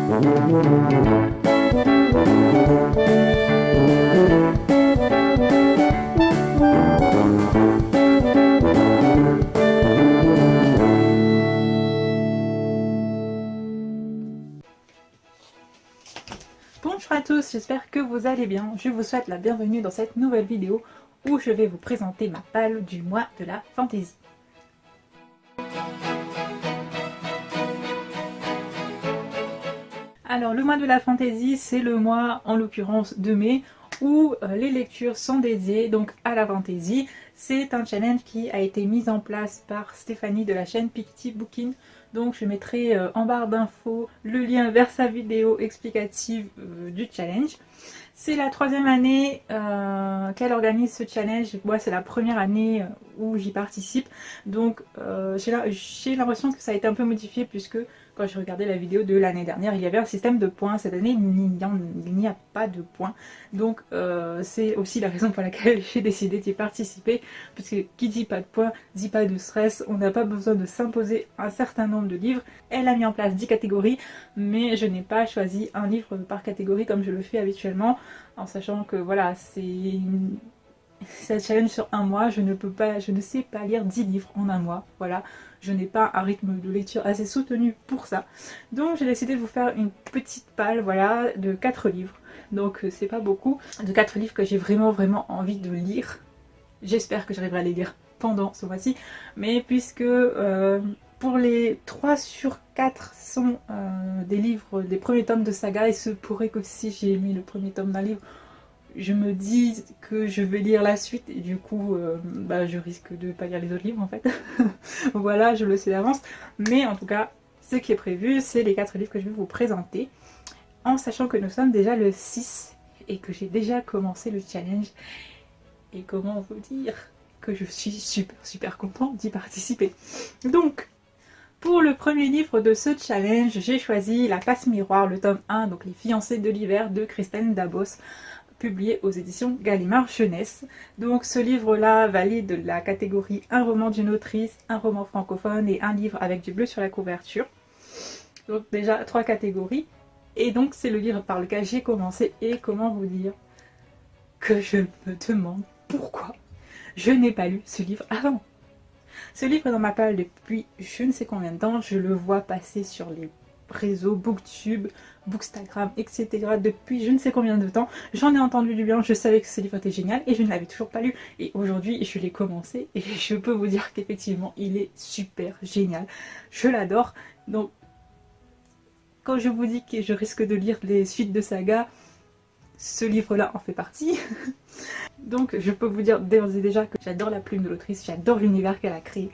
Bonjour à tous, j'espère que vous allez bien. Je vous souhaite la bienvenue dans cette nouvelle vidéo où je vais vous présenter ma palle du mois de la fantaisie. Alors le mois de la fantaisie, c'est le mois en l'occurrence de mai où les lectures sont dédiées donc à la fantaisie. C'est un challenge qui a été mis en place par Stéphanie de la chaîne Picty Booking. Donc je mettrai en barre d'infos le lien vers sa vidéo explicative du challenge. C'est la 3e année qu'elle organise ce challenge. Moi, c'est la première année où j'y participe. Donc j'ai l'impression que ça a été un peu modifié puisque quand je regardais la vidéo de l'année dernière, il y avait un système de points. Cette année, il n'y a pas de points. Donc c'est aussi la raison pour laquelle j'ai décidé d'y participer. Parce que qui dit pas de points, dit pas de stress. On n'a pas besoin de s'imposer un certain nombre de livres. Elle a mis en place 10 catégories, mais je n'ai pas choisi un livre par catégorie comme je le fais habituellement. En sachant que voilà, c'est un challenge sur un mois, je ne sais pas lire 10 livres en un mois, voilà, je n'ai pas un rythme de lecture assez soutenu pour ça. Donc j'ai décidé de vous faire une petite palle, voilà, de 4 livres. Donc c'est pas beaucoup, de 4 livres que j'ai vraiment envie de lire. J'espère que j'arriverai à les lire pendant ce mois-ci, mais puisque pour les 3 sur 4 sont des livres, des premiers tomes de saga, il se pourrait que si j'ai mis le premier tome d'un livre, je me dis que je vais lire la suite et du coup je risque de ne pas lire les autres livres en fait. Voilà, je le sais d'avance, mais en tout cas ce qui est prévu, c'est les 4 livres que je vais vous présenter, en sachant que nous sommes déjà le 6 et que j'ai déjà commencé le challenge. Et comment vous dire que je suis super contente d'y participer. Donc pour le premier livre de ce challenge, j'ai choisi La Passe Miroir, le tome 1, donc Les Fiancées de l'hiver de Christelle Dabos, publié aux éditions Gallimard Jeunesse. Donc ce livre-là valide la catégorie un roman d'une autrice, un roman francophone et un livre avec du bleu sur la couverture. Donc déjà 3 catégories. Et donc c'est le livre par lequel j'ai commencé et comment vous dire que je me demande pourquoi je n'ai pas lu ce livre avant. Ce livre est dans ma palle depuis je ne sais combien de temps, je le vois passer sur les réseaux, Booktube, Bookstagram, etc. depuis je ne sais combien de temps. J'en ai entendu du bien, je savais que ce livre était génial et je ne l'avais toujours pas lu. Et aujourd'hui, je l'ai commencé et je peux vous dire qu'effectivement, il est super génial. Je l'adore. Donc, quand je vous dis que je risque de lire les suites de saga, ce livre-là en fait partie. Donc je peux vous dire d'ores et déjà que j'adore la plume de l'autrice, j'adore l'univers qu'elle a créé.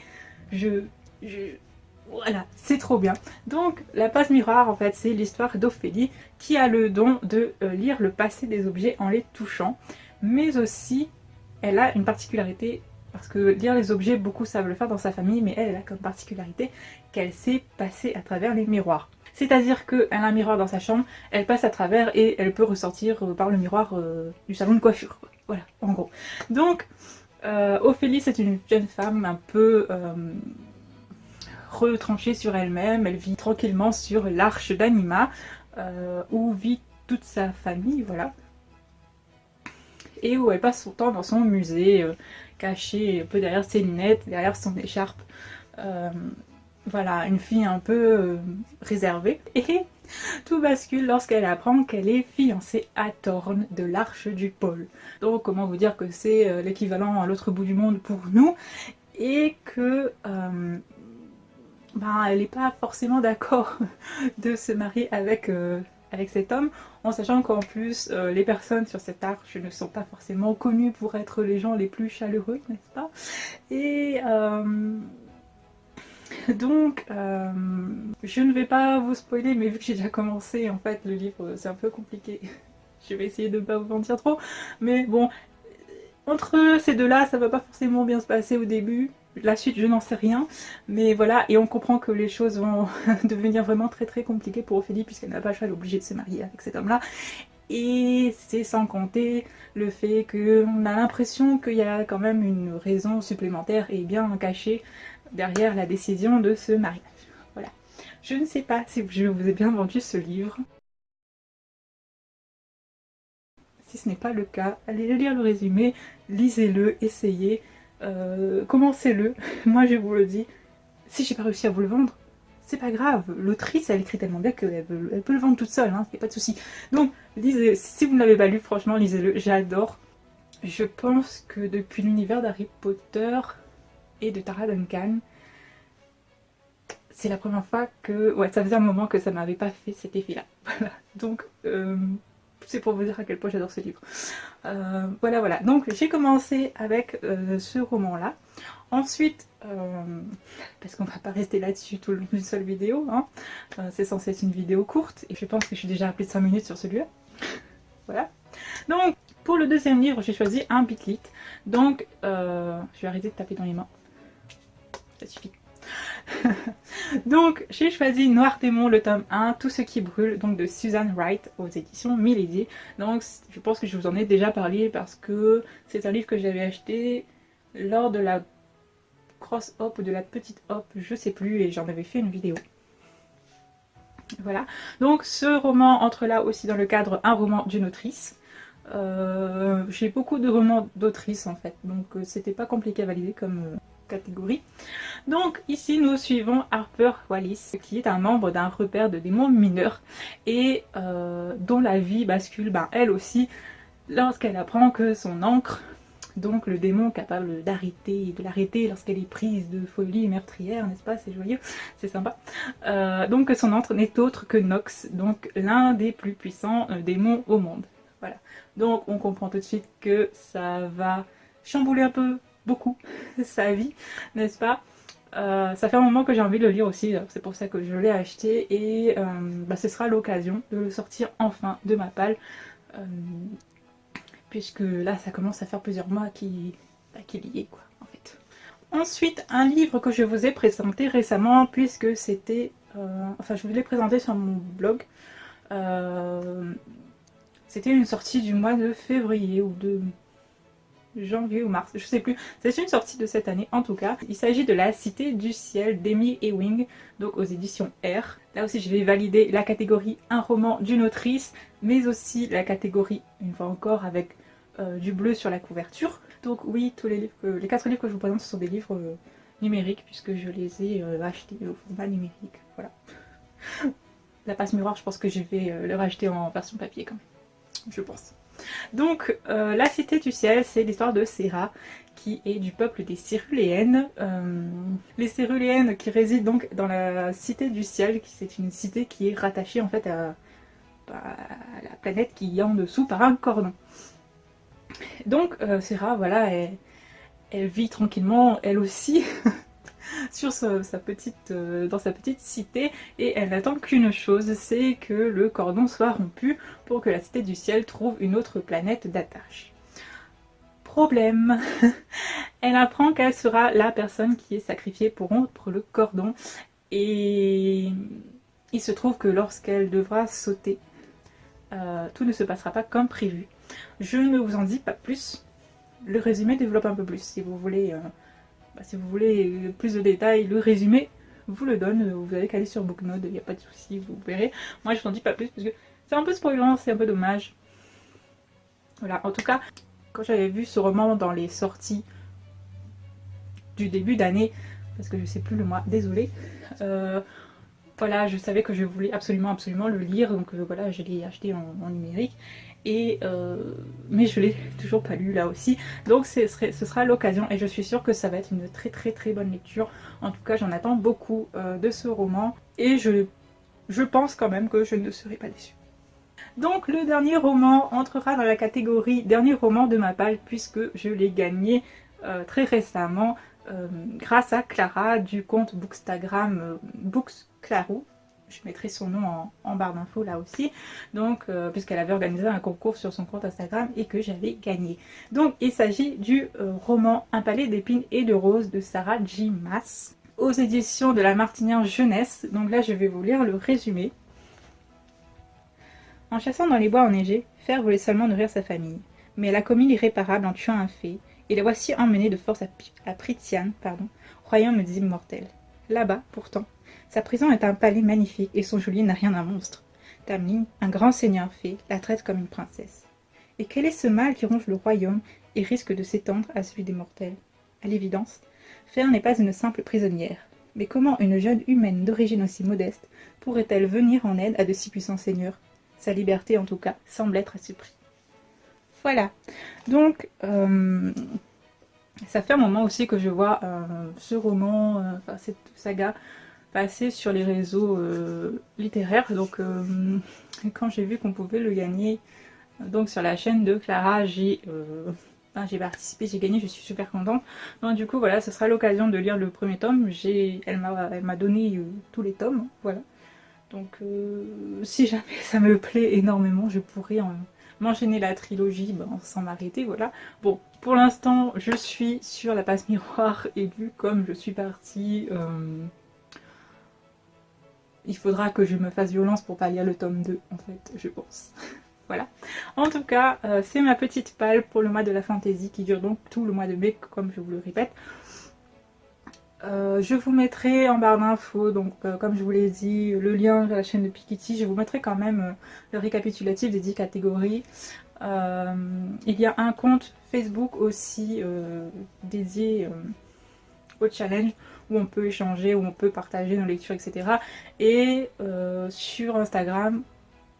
Voilà, c'est trop bien. Donc La Passe Miroir, en fait, c'est l'histoire d'Ophélie qui a le don de lire le passé des objets en les touchant. Mais aussi, elle a une particularité, parce que lire les objets, beaucoup savent le faire dans sa famille, mais elle a comme particularité qu'elle sait passer à travers les miroirs. C'est-à-dire qu'elle a un miroir dans sa chambre, elle passe à travers et elle peut ressortir par le miroir du salon de coiffure. Voilà, en gros. Donc, Ophélie, c'est une jeune femme un peu retranchée sur elle-même. Elle vit tranquillement sur l'Arche d'Anima, où vit toute sa famille, voilà. Et où elle passe son temps dans son musée, cachée un peu derrière ses lunettes, derrière son écharpe. Voilà, une fille un peu réservée. Et tout bascule lorsqu'elle apprend qu'elle est fiancée à Thorn de l'Arche du Pôle. Donc comment vous dire que c'est l'équivalent à l'autre bout du monde pour nous. Et que elle n'est pas forcément d'accord de se marier avec cet homme, en sachant qu'en plus les personnes sur cette arche ne sont pas forcément connues pour être les gens les plus chaleureux, n'est-ce pas? Et donc, je ne vais pas vous spoiler, mais vu que j'ai déjà commencé, en fait, le livre, c'est un peu compliqué. Je vais essayer de ne pas vous mentir trop, mais bon, entre ces deux-là, ça va pas forcément bien se passer au début. La suite, je n'en sais rien, mais voilà, et on comprend que les choses vont devenir vraiment très compliquées pour Ophélie, puisqu'elle n'a pas le choix, elle est obligée de se marier avec cet homme-là. Et c'est sans compter le fait qu'on a l'impression qu'il y a quand même une raison supplémentaire et bien cachée derrière la décision de se marier. Voilà. Je ne sais pas si je vous ai bien vendu ce livre. Si ce n'est pas le cas, allez lire le résumé, lisez-le, essayez, commencez-le. Moi je vous le dis, si j'ai pas réussi à vous le vendre, c'est pas grave. L'autrice elle écrit tellement bien qu'elle peut le vendre toute seule, hein, y a pas de souci. Donc lisez, si vous ne l'avez pas lu, franchement lisez-le, j'adore. Je pense que depuis l'univers d'Harry Potter et de Tara Duncan, c'est la première fois que... Ouais, ça faisait un moment que ça m'avait pas fait cet effet-là. Voilà. Donc, c'est pour vous dire à quel point j'adore ce livre. Voilà. Donc, j'ai commencé avec ce roman-là. Ensuite, parce qu'on va pas rester là-dessus tout le long d'une seule vidéo, hein, c'est censé être une vidéo courte, et je pense que je suis déjà à plus de 5 minutes sur celui-là. Voilà. Donc, pour le deuxième livre, j'ai choisi un Bitlit. Donc, je vais arrêter de taper dans les mains. Ça suffit. Donc j'ai choisi Noir Démon, le tome 1, Tout ce qui brûle, donc de Susan Wright aux éditions Milady. Donc je pense que je vous en ai déjà parlé parce que c'est un livre que j'avais acheté lors de la grosse hop ou de la petite hop, je sais plus, et j'en avais fait une vidéo. Voilà, donc ce roman entre là aussi dans le cadre un roman d'une autrice. J'ai beaucoup de romans d'autrices en fait, donc c'était pas compliqué à valider comme catégorie. Donc ici nous suivons Harper Wallis, qui est un membre d'un repère de démons mineurs et dont la vie bascule, elle aussi, lorsqu'elle apprend que son ancre, donc le démon capable d'arrêter, de l'arrêter lorsqu'elle est prise de folie meurtrière, n'est-ce pas, c'est joyeux, c'est sympa, donc que son ancre n'est autre que Nox, donc l'un des plus puissants démons au monde. Voilà, donc on comprend tout de suite que ça va chambouler un peu, beaucoup, sa vie, n'est-ce pas. Ça fait un moment que j'ai envie de le lire aussi, c'est pour ça que je l'ai acheté, et ce sera l'occasion de le sortir enfin de ma palle, puisque là ça commence à faire plusieurs mois qu'il y est quoi en fait. Ensuite, un livre que je vous ai présenté récemment, puisque c'était... enfin je vous l'ai présenté sur mon blog, c'était une sortie du mois de février ou de janvier ou mars, je sais plus, c'est une sortie de cette année en tout cas. Il s'agit de La Cité du Ciel d'Amy Ewing, donc aux éditions R. Là aussi je vais valider la catégorie un roman d'une autrice, mais aussi la catégorie, une fois encore, avec du bleu sur la couverture. Donc oui, tous les livres, les 4 livres que je vous présente, ce sont des livres numériques, puisque je les ai achetés au format numérique, voilà. La passe miroir, je pense que je vais le racheter en version papier quand même, je pense. Donc La Cité du Ciel, c'est l'histoire de Sera, qui est du peuple des Céruléennes. Les Céruléennes qui résident donc dans la Cité du Ciel, c'est une cité qui est rattachée en fait à la planète qui est en dessous par un cordon. Donc Sera, voilà, elle vit tranquillement, elle aussi, sur dans sa petite cité, et elle n'attend qu'une chose, c'est que le cordon soit rompu pour que la Cité du Ciel trouve une autre planète d'attache. Problème, elle apprend qu'elle sera la personne qui est sacrifiée pour rompre le cordon, et il se trouve que lorsqu'elle devra sauter, tout ne se passera pas comme prévu. Je ne vous en dis pas plus, le résumé développe un peu plus. Si vous voulez plus de détails, le résumé vous le donne, vous avez qu'à aller sur Booknode, il n'y a pas de souci, vous verrez. Moi je vous en dis pas plus parce que c'est un peu spoilant, c'est un peu dommage. Voilà, en tout cas, quand j'avais vu ce roman dans les sorties du début d'année, parce que je sais plus le mois, désolée, voilà, je savais que je voulais absolument le lire, donc voilà, je l'ai acheté en numérique, et mais je l'ai toujours pas lu là aussi, donc ce sera l'occasion, et je suis sûre que ça va être une très bonne lecture. En tout cas, j'en attends beaucoup de ce roman, et je pense quand même que je ne serai pas déçue. Donc le dernier roman entrera dans la catégorie dernier roman de ma palle, puisque je l'ai gagné très récemment grâce à Clara du compte Bookstagram Booksclarou. Je mettrai son nom en barre d'infos là aussi, donc puisqu'elle avait organisé un concours sur son compte Instagram et que j'avais gagné. Donc il s'agit du roman Un palais d'épines et de roses de Sarah J. Maas aux éditions de La Martinière Jeunesse. Donc là je vais vous lire le résumé. En chassant dans les bois enneigés, Fer voulait seulement nourrir sa famille, mais elle a commis l'irréparable en tuant un fée, et la voici emmenée de force à Prytian, royaume des immortels. là-bas pourtant. Sa prison est un palais magnifique et son geôlier n'a rien d'un monstre. Tamlin, un grand seigneur fée, la traite comme une princesse. Et quel est ce mal qui ronge le royaume et risque de s'étendre à celui des mortels? À l'évidence, Fer n'est pas une simple prisonnière. Mais comment une jeune humaine d'origine aussi modeste pourrait-elle venir en aide à de si puissants seigneurs? Sa liberté, en tout cas, semble être à ce prix. Voilà. Donc, ça fait un moment aussi que je vois ce roman, cette saga, passer sur les réseaux littéraires. Donc, quand j'ai vu qu'on pouvait le gagner donc sur la chaîne de Clara, j'ai participé, j'ai gagné, je suis super contente. Donc du coup voilà, ce sera l'occasion de lire le premier tome. Elle m'a donné tous les tomes, voilà. Donc si jamais ça me plaît énormément, je pourrais m'enchaîner la trilogie sans m'arrêter, voilà. Bon, pour l'instant, je suis sur la passe miroir et vu comme je suis partie, il faudra que je me fasse violence pour pas lire le tome 2, en fait, je pense. Voilà. En tout cas, c'est ma petite palle pour le mois de la fantaisie qui dure donc tout le mois de mai, comme je vous le répète. Je vous mettrai en barre d'infos, donc comme je vous l'ai dit, le lien vers la chaîne de Piketty. Je vous mettrai quand même le récapitulatif des 10 catégories. Il y a un compte Facebook aussi dédié au challenge où on peut échanger, où on peut partager nos lectures, etc. Et sur Instagram,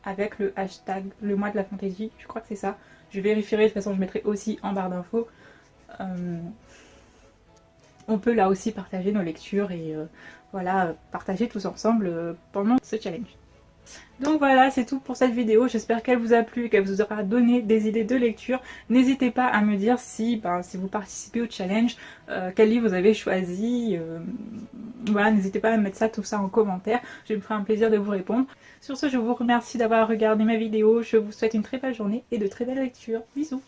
avec le hashtag le mois de la fantaisie, je crois que c'est ça. Je vérifierai, de toute façon je mettrai aussi en barre d'infos. On peut là aussi partager nos lectures et voilà, partager tous ensemble pendant ce challenge. Donc voilà, c'est tout pour cette vidéo. J'espère qu'elle vous a plu et qu'elle vous aura donné des idées de lecture. N'hésitez pas à me dire si vous participez au challenge, quel livre vous avez choisi. Voilà, n'hésitez pas à mettre tout ça en commentaire. Je me ferai un plaisir de vous répondre. Sur ce, je vous remercie d'avoir regardé ma vidéo. Je vous souhaite une très belle journée et de très belles lectures. Bisous!